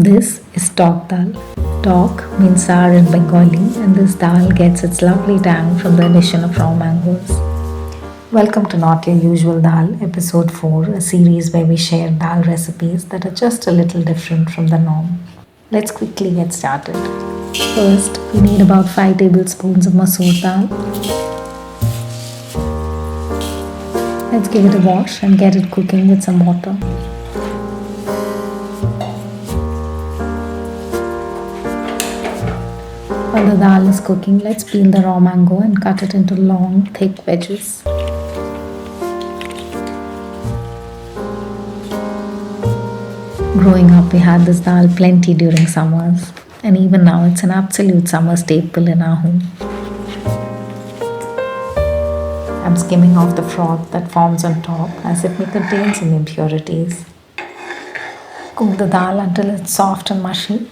This is Tok Dal. Tok means sour in Bengali, and this dal gets its lovely tang from the addition of raw mangoes. Welcome to Not Your Usual Dal, Episode 4, a series where we share dal recipes that are just a little different from the norm. Let's quickly get started. First, we need about 5 tablespoons of Masoor dal. Let's give it a wash and get it cooking with some water. While the dal is cooking, let's peel the raw mango and cut it into long, thick wedges. Growing up, we had this dal plenty during summers, and even now it's an absolute summer staple in our home. I'm skimming off the froth that forms on top as it may contain some impurities. Cook the dal until it's soft and mushy.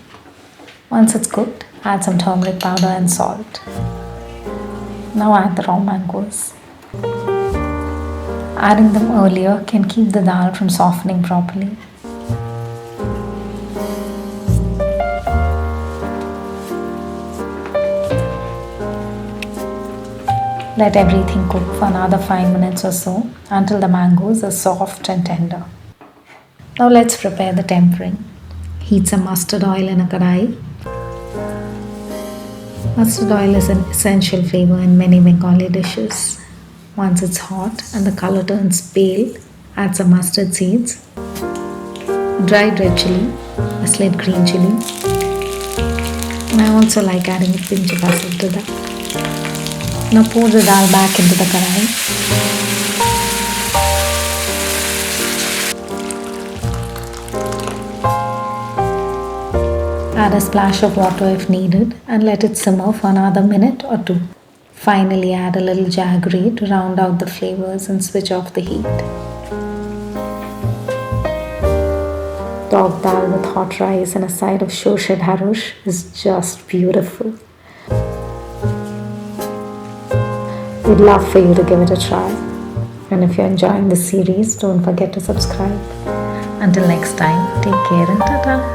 Once it's cooked, add some turmeric powder and salt. Now add the raw mangoes. Adding them earlier can keep the dal from softening properly. Let everything cook for another 5 minutes or so until the mangoes are soft and tender. Now let's prepare the tempering. Heat some mustard oil in a kadai. Mustard oil is an essential flavor in many Bengali dishes. Once it's hot and the color turns pale, add some mustard seeds, dried red chilli, a slit green chilli, and I also like adding a pinch of Asafoetida. Now pour the dal back into the kadai. Add a splash of water if needed and let it simmer for another minute or two. Finally add a little jaggery to round out the flavors and switch off the heat. Tok dal with hot rice and a side of shoshed harush is just beautiful. We'd love for you to give it a try. And if you're enjoying this series, don't forget to subscribe. Until next time, take care and ta-ta.